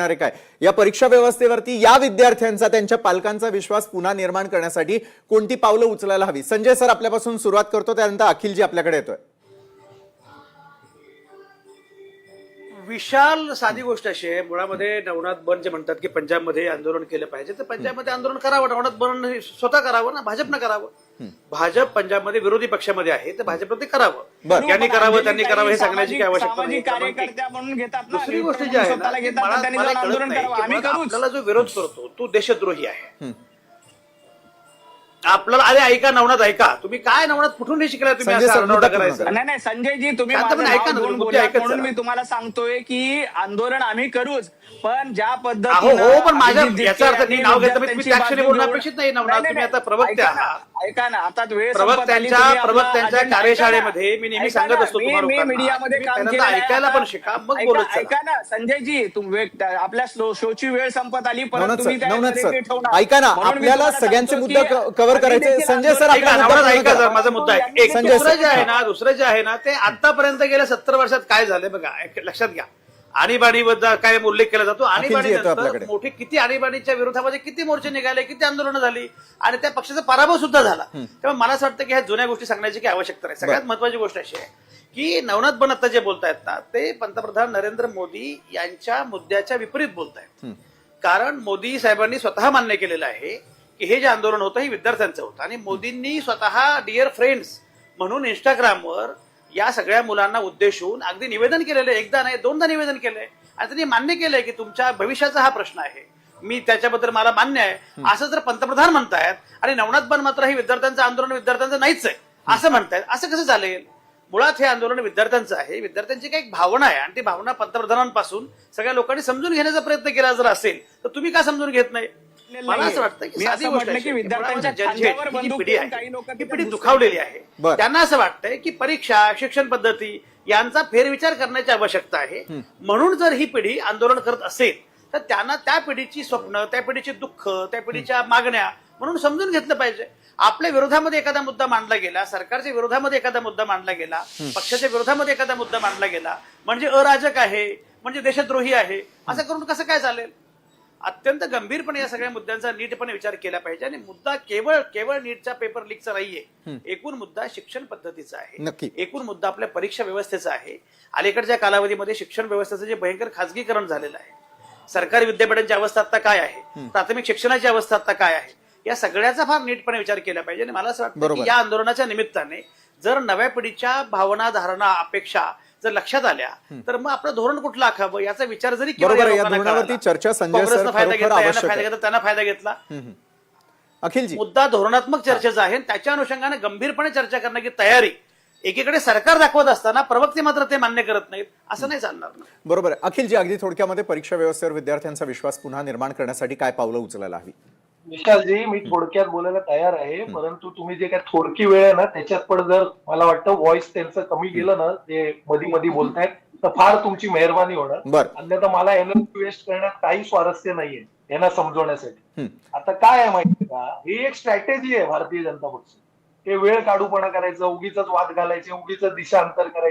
आहे काय या परीक्षा व्यवस्थेवरती या विद्यार्थ्यांचा त्यांच्या पालकांचा विश्वास पुन्हा निर्माण करण्यासाठी कोणती पावलं उचलायला हवी? संजय सर आपल्यापासून सुरुवात करतो, त्यानंतर अखिलजी आपल्याकडे येतोय. विशाल साधी गोष्ट अशी आहे, मुळामध्ये नवनाथ बन जे म्हणतात की पंजाबमध्ये आंदोलन केलं पाहिजे, तर पंजाबमध्ये आंदोलन करावं. नवनाथ बन स्वतः करावं ना, भाजपनं करावं. भाजप पंजाबमध्ये विरोधी पक्षामध्ये आहे, तर भाजपनं ते करावं. यांनी करावं त्यांनी करावं हे सांगण्याची काय आवश्यकता नाही. दुसरी गोष्ट जी आहे ना, मला कळत नाही की आपल्याला जो विरोध करतो तो देशद्रोही आहे. आपल्याला अरे ऐका नवनाथ, ऐका तुम्ही काय नवनाथ कुठून नाही शिकला तुम्ही असं आरडाओरडा करायचं? नाही संजयजी, तुम्ही ऐका ना, म्हणून मी तुम्हाला सांगतोय की आंदोलन आम्ही करूच, पण ज्या हो पद्धतीने पण माझ्या याचा अर्थ मी नाव घेतो तुम्ही त्या क्षणी बोलणं अपेक्षित नाही नवनाथ. तुम्ही आता प्रवक्ते आहात. ऐका ना, आता वेळ प्रवक्त्यांच्या कार्यशाळेमध्ये मी नेहमी सांगत असतो तुम्हाला मीडियामध्ये काम केलं, ऐकायला पण शिका, मग बोलत चला. ऐका ना संजयजी, आपल्या शोची वेळ संपत आली, नवनाथ सर ऐका ना, आपल्याला सगळ्यांचे मुद्दे कव्हर करायचे. संजय सर ऐका जर माझा मुद्दा आहे. एक दुसरं जे आहे ना ते आतापर्यंत गेल्या 70 वर्षात काय झालंय बघा, लक्षात घ्या. आणीबाणीबद्दल काय उल्लेख केला जातो. आणीबाणी मोठी किती आणीबाणीच्या विरोधामध्ये किती मोर्चे निघाले, किती आंदोलनं झाली आणि त्या पक्षाचा पराभव सुद्धा झाला. तेव्हा मला असं वाटतं की ह्या जुन्या गोष्टी सांगण्याची काही आवश्यकता नाही. सगळ्यात महत्वाची गोष्ट अशी आहे की नवनाथ बन आता जे बोलतायत ना, ते पंतप्रधान नरेंद्र मोदी यांच्या मुद्द्याच्या विपरीत बोलतायत. कारण मोदी साहेबांनी स्वतः मान्य केलेलं आहे की हे जे आंदोलन होतं हे विद्यार्थ्यांचं होतं आणि मोदींनी स्वतः डिअर फ्रेंड्स म्हणून इंस्टाग्रामवर या सगळ्या मुलांना उद्देशून अगदी निवेदन केलेलं आहे. एकदा नाही दोनदा निवेदन केलंय आणि त्यांनी मान्य केलंय की तुमच्या भविष्याचा हा प्रश्न आहे, मी त्याच्याबद्दल मला मान्य आहे. असं जर पंतप्रधान म्हणतायत आणि नवनाथ बन मात्र हे विद्यार्थ्यांचं आंदोलन विद्यार्थ्यांचं नाहीच आहे असं म्हणतायत, असं कसं चालेल? मुळात हे आंदोलन विद्यार्थ्यांचं आहे, विद्यार्थ्यांची काही भावना आहे आणि ती भावना पंतप्रधानांपासून सगळ्या लोकांनी समजून घेण्याचा प्रयत्न केला जर असेल तर तुम्ही का समजून घेत नाही? मला असं वाटतं की साधी गोष्ट आहे की विद्यार्थ्यांच्या ही पिढी आहे, ही पिढी दुखावलेली आहे. त्यांना असं वाटतंय की परीक्षा, शिक्षण पद्धती यांचा फेरविचार करण्याची आवश्यकता आहे. म्हणून जर ही पिढी आंदोलन करत असेल तर त्यांना त्या पिढीची स्वप्न, त्या पिढीची दुःख, त्या पिढीच्या मागण्या म्हणून समजून घेतलं पाहिजे. आपल्या विरोधामध्ये एखादा मुद्दा मांडला गेला, सरकारच्या विरोधामध्ये एखादा मुद्दा मांडला गेला, पक्षाच्या विरोधामध्ये एखादा मुद्दा मांडला गेला म्हणजे अराजक आहे, म्हणजे देशद्रोही आहे, असं करून कसं काय चालेल? अत्यंत गंभीरपणे या सगळ्या मुद्द्यांचा नीटपणे विचार केला पाहिजे आणि मुद्दा केवळ नीटच्या पेपर लीकचा नाहीये. एकूण मुद्दा शिक्षण पद्धतीचा आहे, एकूण मुद्दा आपल्या परीक्षा व्यवस्थेचा आहे. अलीकडच्या कालावधीमध्ये शिक्षण व्यवस्थेचं जे भयंकर खासगीकरण झालेलं आहे, सरकारी विद्यापीठांची अवस्था आता काय आहे, प्राथमिक शिक्षणाची अवस्था आता काय आहे, या सगळ्याचा फार नीटपणे विचार केला पाहिजे. आणि मला असं वाटतं की या आंदोलनाच्या निमित्ताने जर नव्या पिढीच्या भावना, धारणा, अपेक्षा जर लक्षात आल्या तर मग आपलं धोरण कुठलं आखावं याचा विचार जरी चर्चा काँग्रेसनं फायदा घेतला, त्यांना फायदा घेतला. अखिलजी, मुद्दा धोरणात्मक चर्चेचा आहे, त्याच्या अनुषंगाने गंभीरपणे चर्चा करण्याची तयारी एकीकडे सरकार दाखवत असताना प्रवक्ते मात्र ते मान्य करत नाहीत, असं नाही चालणार ना. बरोबर आहे. अखिलजी, अगदी थोडक्यामध्ये परीक्षा व्यवस्थेवर विद्यार्थ्यांचा विश्वास पुन्हा निर्माण करण्यासाठी काय पावलं उचलायला हवी? विशालजी, मी थोडक्यात बोलायला तयार आहे, परंतु तुम्ही जे काय थोडकी वेळ आहे ना त्याच्यात पण जर मला वाटतं व्हॉइस त्यांचं कमी गेलं ना, ते मध्ये बोलतायत, तर फार तुमची मेहरबानी होणार. अन्यथा मला एनर्जी वेस्ट करण्यात काही स्वारस्य नाहीये यांना समजवण्यासाठी. आता काय आहे माहिती का, ही एक स्ट्रॅटेजी आहे भारतीय जनता पक्ष. हे वेळ काढूपणा करायचं, उगीच वाद घालायचे, उगीच दिशांतर करायचे.